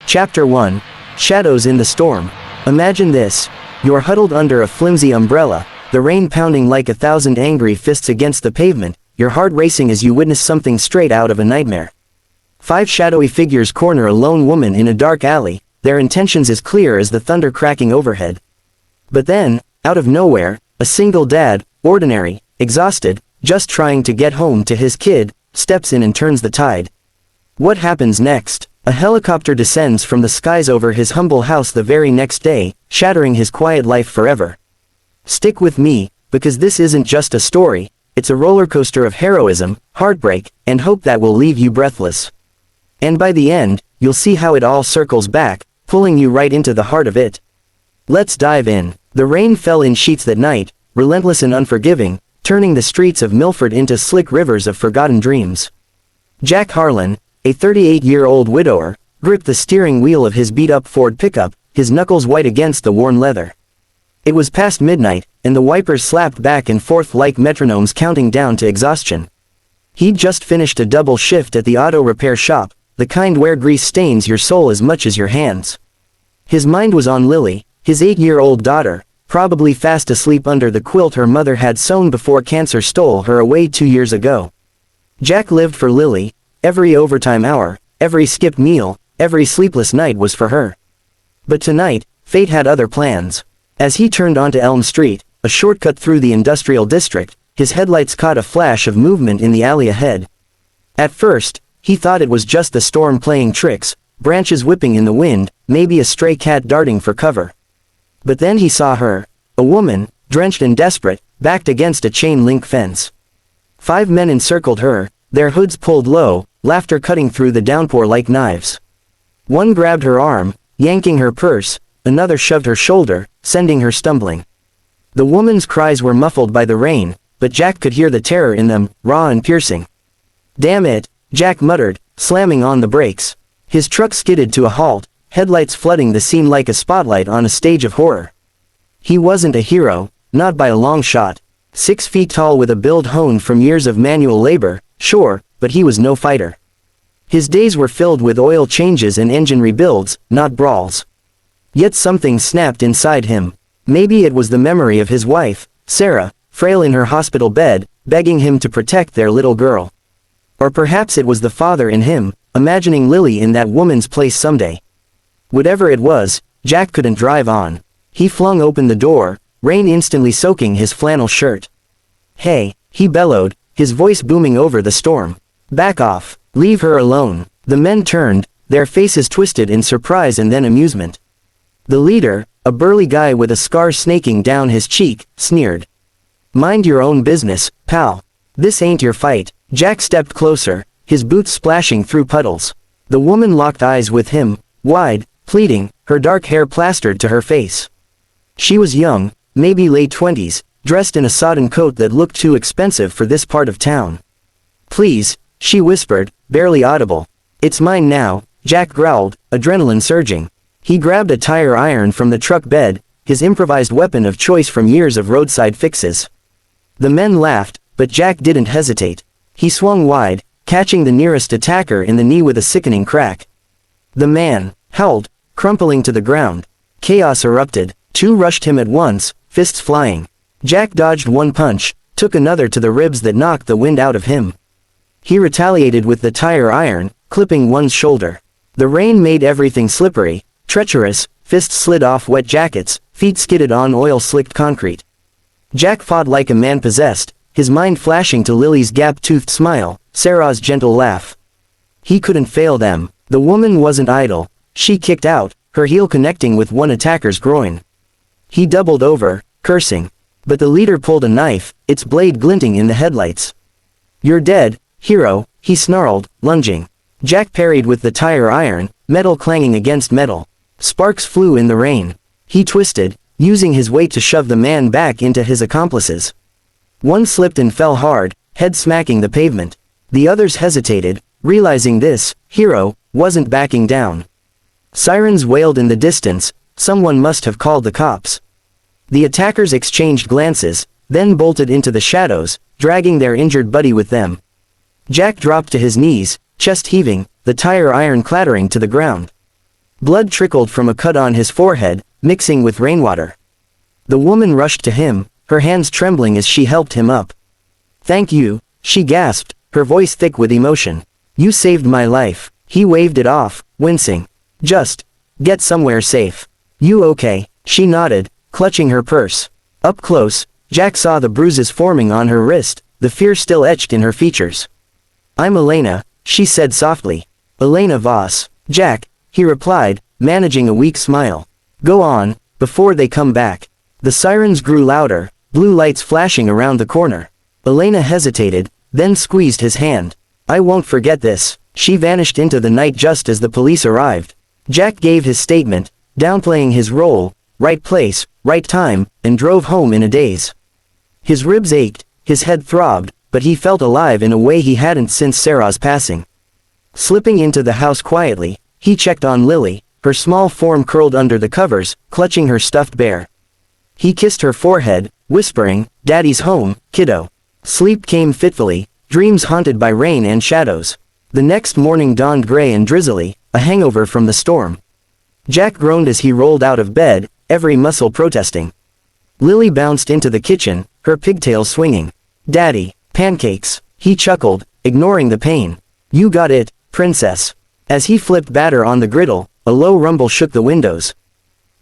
Chapter 1. Shadows in the Storm. Imagine this. You're huddled under a flimsy umbrella, the rain pounding like 1,000 angry fists against the pavement, your heart racing as you witness something straight out of a nightmare. 5 shadowy figures corner a lone woman in a dark alley, their intentions as clear as the thunder cracking overhead. But then, out of nowhere, a single dad, ordinary, exhausted, just trying to get home to his kid, steps in and turns the tide. What happens next? A helicopter descends from the skies over his humble house the very next day, shattering his quiet life forever. Stick with me, because this isn't just a story, it's a roller coaster of heroism, heartbreak, and hope that will leave you breathless. And by the end, you'll see how it all circles back, pulling you right into the heart of it. Let's dive in. The rain fell in sheets that night, relentless and unforgiving, turning the streets of Milford into slick rivers of forgotten dreams. Jack Harlan, a 38-year-old widower, gripped the steering wheel of his beat-up Ford pickup, his knuckles white against the worn leather. It was past midnight, and the wipers slapped back and forth like metronomes counting down to exhaustion. He'd just finished a double shift at the auto repair shop, the kind where grease stains your soul as much as your hands. His mind was on Lily, his 8-year-old daughter, probably fast asleep under the quilt her mother had sewn before cancer stole her away 2 years ago. Jack lived for Lily. Every overtime hour, every skipped meal, every sleepless night was for her. But tonight, fate had other plans. As he turned onto Elm Street, a shortcut through the industrial district, his headlights caught a flash of movement in the alley ahead. At first, he thought it was just the storm playing tricks, branches whipping in the wind, maybe a stray cat darting for cover. But then he saw her, a woman, drenched and desperate, backed against a chain-link fence. 5 men encircled her, their hoods pulled low, laughter cutting through the downpour like knives. One grabbed her arm, yanking her purse, another shoved her shoulder, sending her stumbling. The woman's cries were muffled by the rain, but Jack could hear the terror in them, raw and piercing. "Damn it," Jack muttered, slamming on the brakes. His truck skidded to a halt, headlights flooding the scene like a spotlight on a stage of horror. He wasn't a hero, not by a long shot. 6 feet tall with a build honed from years of manual labor, sure, but he was no fighter. His days were filled with oil changes and engine rebuilds, not brawls. Yet something snapped inside him. Maybe it was the memory of his wife, Sarah, frail in her hospital bed, begging him to protect their little girl. Or perhaps it was the father in him, imagining Lily in that woman's place someday. Whatever it was, Jack couldn't drive on. He flung open the door, rain instantly soaking his flannel shirt. "Hey," he bellowed, his voice booming over the storm. "Back off. Leave her alone." The men turned, their faces twisted in surprise and then amusement. The leader, a burly guy with a scar snaking down his cheek, sneered. "Mind your own business, pal. This ain't your fight." Jack stepped closer, his boots splashing through puddles. The woman locked eyes with him, wide, pleading, her dark hair plastered to her face. She was young, maybe late 20s, dressed in a sodden coat that looked too expensive for this part of town. "Please," she whispered, barely audible. "It's mine now," Jack growled, adrenaline surging. He grabbed a tire iron from the truck bed, his improvised weapon of choice from years of roadside fixes. The men laughed, but Jack didn't hesitate. He swung wide, catching the nearest attacker in the knee with a sickening crack. The man howled, crumpling to the ground. Chaos erupted. 2 rushed him at once, fists flying. Jack dodged one punch, took another to the ribs that knocked the wind out of him. He retaliated with the tire iron, clipping one's shoulder. The rain made everything slippery, treacherous, fists slid off wet jackets, feet skidded on oil-slicked concrete. Jack fought like a man possessed, his mind flashing to Lily's gap-toothed smile, Sarah's gentle laugh. He couldn't fail them. The woman wasn't idle. She kicked out, her heel connecting with one attacker's groin. He doubled over, cursing. But the leader pulled a knife, its blade glinting in the headlights. "You're dead, hero," he snarled, lunging. Jack parried with the tire iron, metal clanging against metal. Sparks flew in the rain. He twisted, using his weight to shove the man back into his accomplices. One slipped and fell hard, head smacking the pavement. The others hesitated, realizing this hero wasn't backing down. Sirens wailed in the distance, someone must have called the cops. The attackers exchanged glances, then bolted into the shadows, dragging their injured buddy with them. Jack dropped to his knees, chest heaving, the tire iron clattering to the ground. Blood trickled from a cut on his forehead, mixing with rainwater. The woman rushed to him, her hands trembling as she helped him up. "Thank you," she gasped, her voice thick with emotion. "You saved my life." He waved it off, wincing. "Just get somewhere safe." "You okay?" She nodded, clutching her purse. Up close, Jack saw the bruises forming on her wrist, the fear still etched in her features. "I'm Elena," she said softly. "Elena Voss." "Jack," he replied, managing a weak smile. "Go on, before they come back." The sirens grew louder, blue lights flashing around the corner. Elena hesitated, then squeezed his hand. "I won't forget this." She vanished into the night just as the police arrived. Jack gave his statement, downplaying his role, right place, right time, and drove home in a daze. His ribs ached, his head throbbed, but he felt alive in a way he hadn't since Sarah's passing. Slipping into the house quietly, he checked on Lily, her small form curled under the covers, clutching her stuffed bear. He kissed her forehead, whispering, "Daddy's home, kiddo." Sleep came fitfully, dreams haunted by rain and shadows. The next morning dawned gray and drizzly, a hangover from the storm. Jack groaned as he rolled out of bed, every muscle protesting. Lily bounced into the kitchen, her pigtails swinging. "Daddy, pancakes," he chuckled, ignoring the pain. "You got it, princess." As he flipped batter on the griddle, a low rumble shook the windows.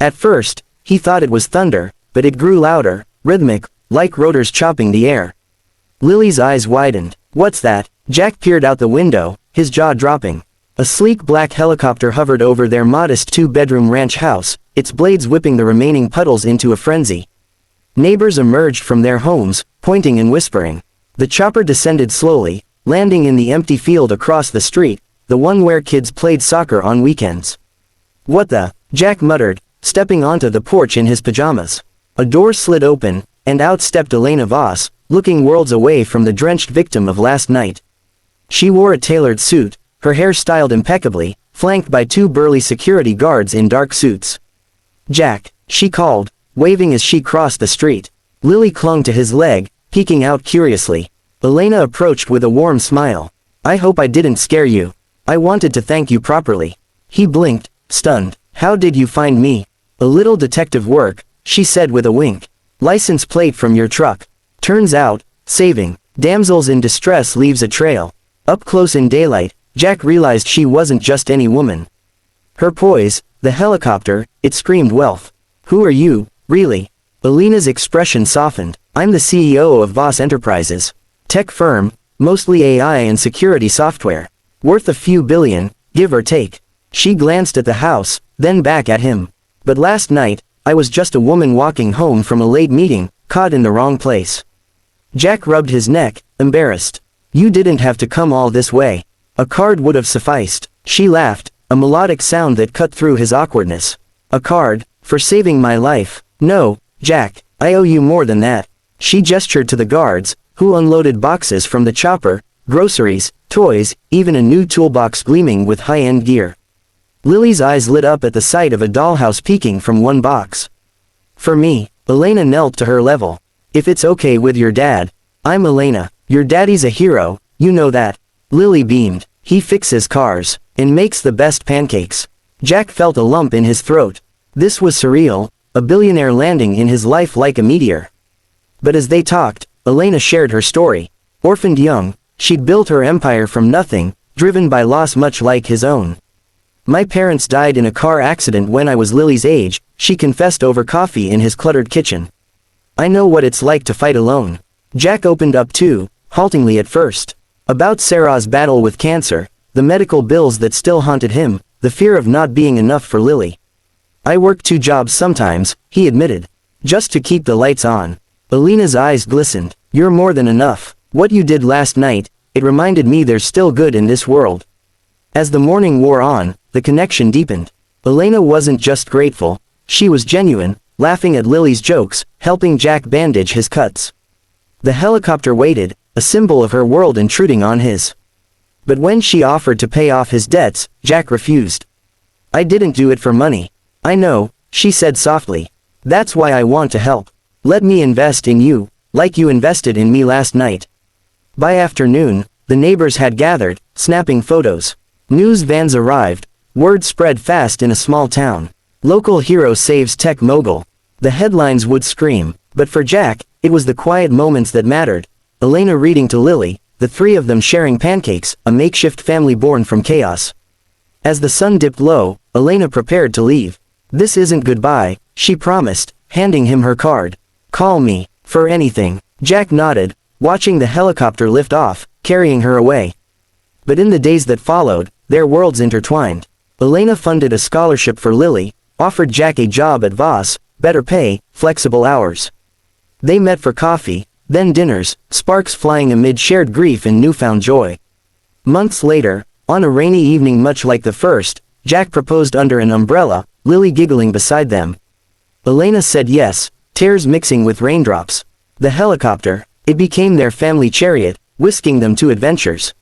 At first, he thought it was thunder, but it grew louder, rhythmic, like rotors chopping the air. Lily's eyes widened. "What's that?" Jack peered out the window, his jaw dropping. A sleek black helicopter hovered over their modest two-bedroom ranch house, its blades whipping the remaining puddles into a frenzy. Neighbors emerged from their homes, pointing and whispering. The chopper descended slowly, landing in the empty field across the street, the one where kids played soccer on weekends. "What the?" Jack muttered, stepping onto the porch in his pajamas. A door slid open, and out stepped Elena Voss, looking worlds away from the drenched victim of last night. She wore a tailored suit, her hair styled impeccably, flanked by two burly security guards in dark suits. "Jack," she called, waving as she crossed the street. Lily clung to his leg, peeking out curiously. Elena approached with a warm smile. "I hope I didn't scare you. I wanted to thank you properly." He blinked, stunned. "How did you find me?" "A little detective work," she said with a wink. "License plate from your truck. Turns out, saving damsels in distress leaves a trail." Up close in daylight, Jack realized she wasn't just any woman. Her poise, the helicopter, it screamed wealth. "Who are you, really?" Elena's expression softened. "I'm the CEO of Voss Enterprises. Tech firm, mostly AI and security software. Worth a few billion, give or take." She glanced at the house, then back at him. "But last night, I was just a woman walking home from a late meeting, caught in the wrong place." Jack rubbed his neck, embarrassed. "You didn't have to come all this way. A card would have sufficed." She laughed, a melodic sound that cut through his awkwardness. "A card, for saving my life? No, Jack, I owe you more than that." She gestured to the guards, who unloaded boxes from the chopper, groceries, toys, even a new toolbox gleaming with high-end gear. Lily's eyes lit up at the sight of a dollhouse peeking from one box. "For me," Elena knelt to her level. "If it's okay with your dad. I'm Elena. Your daddy's a hero, you know that." Lily beamed. "He fixes cars, and makes the best pancakes." Jack felt a lump in his throat. This was surreal, a billionaire landing in his life like a meteor. But as they talked, Elena shared her story. Orphaned young, she'd built her empire from nothing, driven by loss much like his own. "My parents died in a car accident when I was Lily's age," she confessed over coffee in his cluttered kitchen. "I know what it's like to fight alone." Jack opened up too, haltingly at first. About Sarah's battle with cancer, the medical bills that still haunted him, the fear of not being enough for Lily. "I work 2 jobs sometimes," he admitted. "Just to keep the lights on." Elena's eyes glistened. "You're more than enough. What you did last night, it reminded me there's still good in this world." As the morning wore on, the connection deepened. Elena wasn't just grateful, she was genuine, laughing at Lily's jokes, helping Jack bandage his cuts. The helicopter waited, a symbol of her world intruding on his. But when she offered to pay off his debts, Jack refused. "I didn't do it for money." "I know," she said softly. "That's why I want to help. Let me invest in you, like you invested in me last night." By afternoon, the neighbors had gathered, snapping photos. News vans arrived, Word spread fast in a small town. Local hero saves tech mogul. The headlines would scream, but for Jack, it was the quiet moments that mattered. Elena reading to Lily, the three of them sharing pancakes, a makeshift family born from chaos. As the sun dipped low, Elena prepared to leave. "This isn't goodbye," she promised, handing him her card. "Call me, for anything." Jack nodded, watching the helicopter lift off, carrying her away. But in the days that followed, their worlds intertwined. Elena funded a scholarship for Lily, offered Jack a job at Voss, better pay, flexible hours. They met for coffee, then dinners, sparks flying amid shared grief and newfound joy. Months later, on a rainy evening much like the first, Jack proposed under an umbrella, Lily giggling beside them. Elena said yes, tears mixing with raindrops. The helicopter, it became their family chariot, whisking them to adventures.